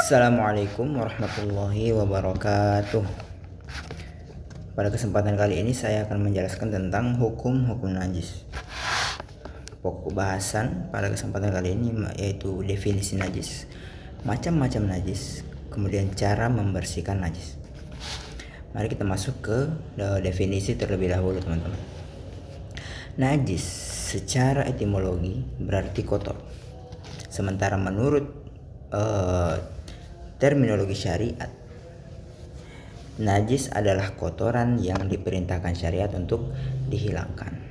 Assalamualaikum warahmatullahi wabarakatuh. Pada kesempatan kali ini saya akan menjelaskan tentang hukum-hukum najis. Pokok bahasan pada kesempatan kali ini yaitu definisi najis, macam-macam najis, kemudian cara membersihkan najis. Mari kita masuk ke definisi terlebih dahulu, teman-teman. Najis secara etimologi berarti kotor. Sementara menurut terminologi syariat, najis adalah kotoran yang diperintahkan syariat untuk dihilangkan.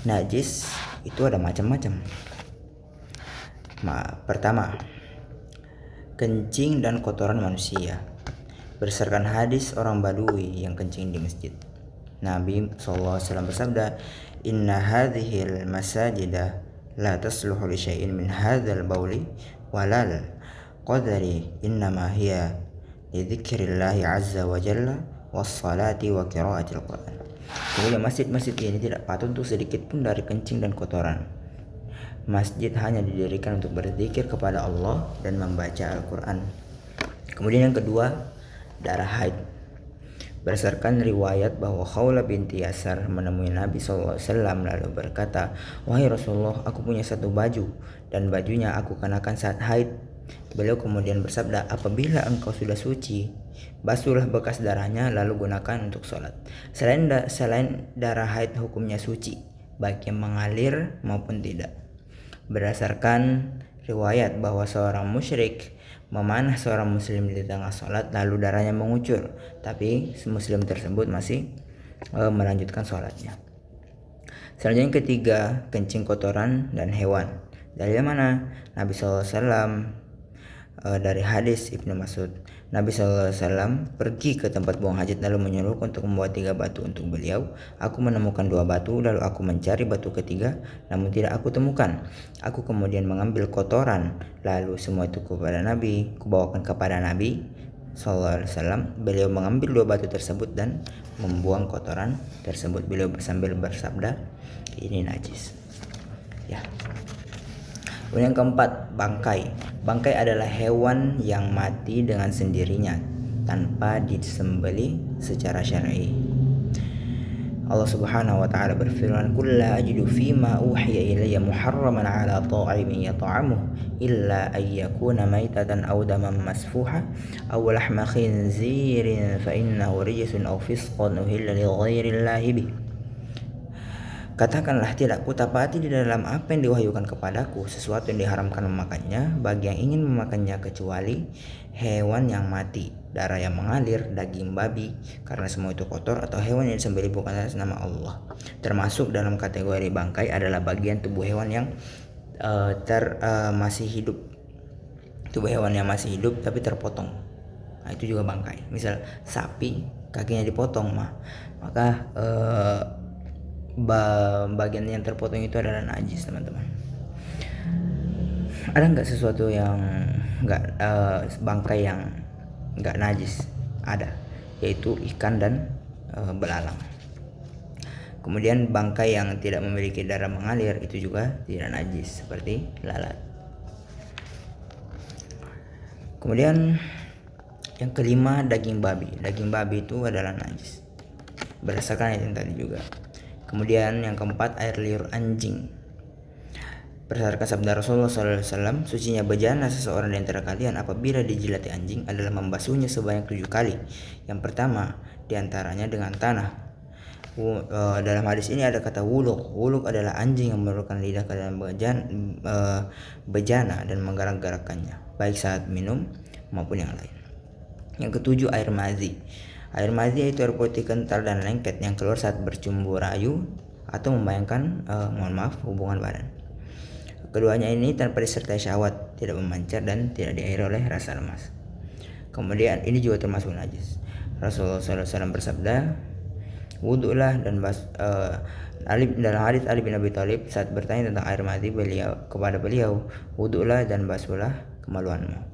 Najis itu ada macam-macam. Pertama, kencing dan kotoran manusia. Berdasarkan hadis orang Badui yang kencing di masjid, Nabi SAW bersabda, "Inna hadhil masajida la tasluhu li syai'in min hadzal bauli walal qadari innama hiya li dzikrillahi azza wa jalla was salati wa qiraatil Qur'an." Kemudian masjid-masjid ini tidak patut untuk sedikit pun dari kencing dan kotoran. Masjid hanya didirikan untuk berzikir kepada Allah dan membaca Al-Quran. Kemudian yang kedua, darah haid. Berdasarkan riwayat bahwa Khawlah binti Yasar menemui Nabi SAW lalu berkata, "Wahai Rasulullah, aku punya satu baju dan bajunya aku kenakan saat haid." Beliau kemudian bersabda, "Apabila engkau sudah suci, basuhlah bekas darahnya lalu gunakan untuk sholat." Selain darah haid hukumnya suci, baik yang mengalir maupun tidak. Berdasarkan riwayat bahwa seorang musyrik memanah seorang muslim di tengah sholat lalu darahnya mengucur, tapi muslim tersebut masih melanjutkan sholatnya. Selanjutnya yang ketiga, kencing kotoran dan hewan. Dari mana? Nabi SAW dari hadis Ibnu Mas'ud, Nabi SAW pergi ke tempat buang hajat lalu menyuruh untuk membawa 3 batu untuk beliau. Aku menemukan 2 batu, lalu aku mencari batu ketiga, namun tidak aku temukan. Aku kemudian mengambil kotoran, lalu semua itu kubawakan kepada Nabi SAW. Beliau mengambil 2 batu tersebut dan membuang kotoran tersebut. Beliau sambil bersabda, "Ini najis." Ya. Kemudian yang keempat, bangkai. Bangkai adalah hewan yang mati dengan sendirinya tanpa disembelih secara syar'i. Allah Subhanahu wa taala berfirman, "Qul la ajidu fima uhiya ilayya muharraman 'ala ta'imin yat'amuhu illa ay yakuna maytatan aw daman masfuha aw lahma khinzirin fa innahu rijsun aw fisqan uhilla li ghairillahi bih." Katakanlah, tidak kutapati di dalam apa yang diwahyukan kepadaku sesuatu yang diharamkan memakannya bagi yang ingin memakannya kecuali hewan yang mati, darah yang mengalir, daging babi, karena semua itu kotor, atau hewan yang disembelih bukan atas nama Allah. Termasuk dalam kategori bangkai adalah bagian tubuh hewan yang masih hidup, tubuh hewan yang masih hidup tapi terpotong. Nah, itu juga bangkai. Misal sapi kakinya dipotong, maka bagian yang terpotong itu adalah najis, teman-teman. Ada nggak sesuatu yang nggak bangkai yang nggak najis? Ada, yaitu ikan dan belalang. Kemudian bangkai yang tidak memiliki darah mengalir itu juga tidak najis, seperti lalat. Kemudian yang kelima, daging babi. Daging babi itu adalah najis berdasarkan yang tadi juga. Kemudian yang keempat, air liur anjing. Berdasarkan sabda Rasulullah SAW, sucinya bejana seseorang di antara kalian apabila dijilati anjing adalah membasuhnya sebanyak 7 kali. Yang pertama diantaranya dengan tanah. Dalam hadis ini ada kata wuluk. Wuluk adalah anjing yang menurunkan lidah ke dalam bejana dan menggerak-gerakkannya, baik saat minum maupun yang lain. Yang ketujuh, air mazi. Air mazi itu air putih kental dan lengket yang keluar saat bercumbu rayu atau membayangkan hubungan badan. Keduanya ini tanpa disertai syahwat, tidak memancar dan tidak diairi oleh rasa lemas. Kemudian ini juga termasuk najis. Rasulullah SAW bersabda, "Wudu'lah dan dalam hadis Ali bin Abi Thalib saat bertanya tentang air mazi kepada beliau, "Wudu'lah dan basuhlah kemaluanmu."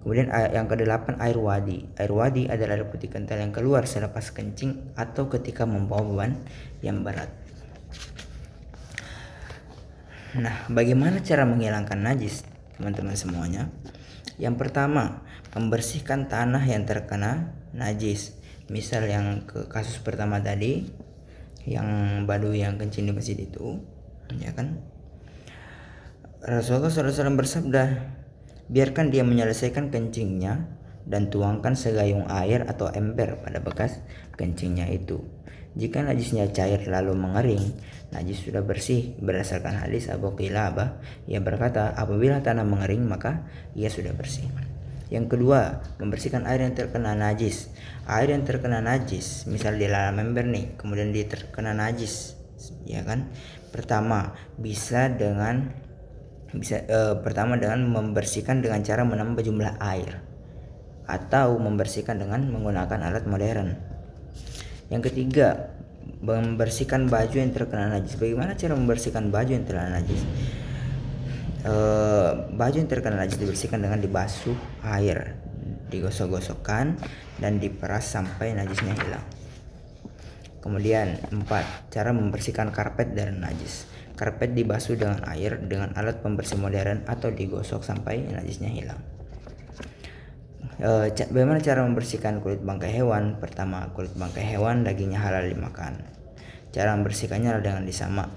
Kemudian yang ke-8, air wadi. Air wadi adalah air putih kental yang keluar selepas kencing atau ketika membawa beban yang berat. Nah, bagaimana cara menghilangkan najis? teman-teman semuanya. Yang pertama, membersihkan tanah yang terkena najis. Misal yang ke kasus pertama tadi, yang badui yang kencing di masjid itu, ya kan? Rasulullah SAW bersabda, biarkan dia menyelesaikan kencingnya dan tuangkan segayung air atau ember pada bekas kencingnya itu. Jika najisnya cair lalu mengering, najis sudah bersih. Berdasarkan hadis Abu Qilabah, ia berkata, apabila tanah mengering maka ia sudah bersih. Yang kedua, membersihkan air yang terkena najis. Air yang terkena najis, misal di dalam ember nih, kemudian dia terkena najis, ya kan? Pertama dengan membersihkan dengan cara menambah jumlah air atau membersihkan dengan menggunakan alat modern. Yang ketiga, membersihkan baju yang terkena najis. Bagaimana cara membersihkan baju yang terkena najis? Baju yang terkena najis dibersihkan dengan dibasuh air, digosok-gosokkan dan diperas sampai najisnya hilang. Kemudian 4, cara membersihkan karpet dari najis. Karpet dibasuh dengan air dengan alat pembersih modern atau digosok sampai najisnya hilang. Bagaimana cara membersihkan kulit bangkai hewan? Pertama, kulit bangkai hewan dagingnya halal dimakan. Cara membersihkannya adalah dengan disamak.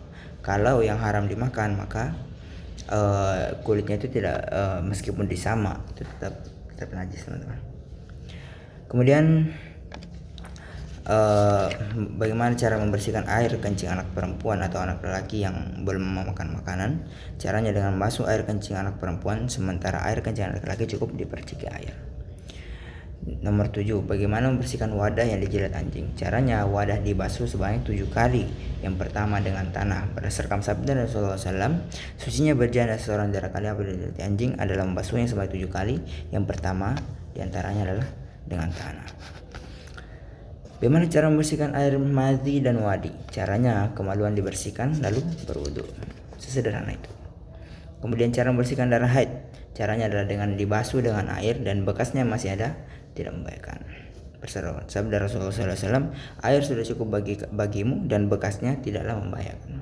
Kalau yang haram dimakan maka kulitnya itu tidak, meskipun disamak itu tetap najis, teman-teman. Kemudian bagaimana cara membersihkan air kencing anak perempuan atau anak lelaki yang belum memakan makanan? Caranya dengan membasuh air kencing anak perempuan, sementara air kencing anak lelaki cukup diperciki air. Nomor 7, bagaimana membersihkan wadah yang dijilat anjing? Caranya, wadah dibasuh sebanyak 7 kali. Yang pertama dengan tanah. Berdasarkan sabda Rasulullah SAW, sucinya berjana seorang dari kalian apabila dijilat anjing adalah membasuhnya sebanyak 7 kali. Yang pertama diantaranya adalah dengan tanah. Bagaimana cara membersihkan air madhi dan wadi? Caranya, kemaluan dibersihkan lalu berwudu. Sesederhana itu. Kemudian cara membersihkan darah haid. Caranya adalah dengan dibasuh dengan air dan bekasnya masih ada, tidak membahayakan. Sabda Rasulullah SAW, air sudah cukup bagimu dan bekasnya tidaklah membahayakan.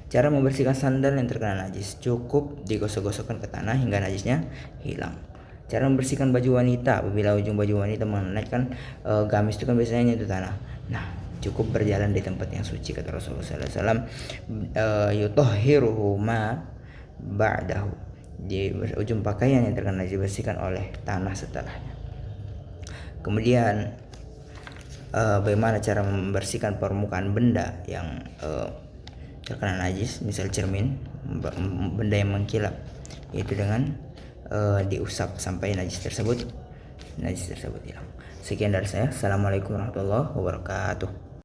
Cara membersihkan sandal yang terkena najis. Cukup digosok-gosokkan ke tanah hingga najisnya hilang. Cara membersihkan baju wanita, apabila ujung baju wanita menaikkan gamis itu kan biasanya itu tanah. Nah, cukup berjalan di tempat yang suci, kata Rasulullah SAW. Yutahhiruhu ma ba'dahu. Di ujung pakaian yang terkena najis dibersihkan oleh tanah setelahnya. Kemudian bagaimana cara membersihkan permukaan benda yang terkena najis, misal cermin, benda yang mengkilap, yaitu dengan diusap sampai najis tersebut hilang. Sekian dari saya. Assalamualaikum warahmatullahi wabarakatuh.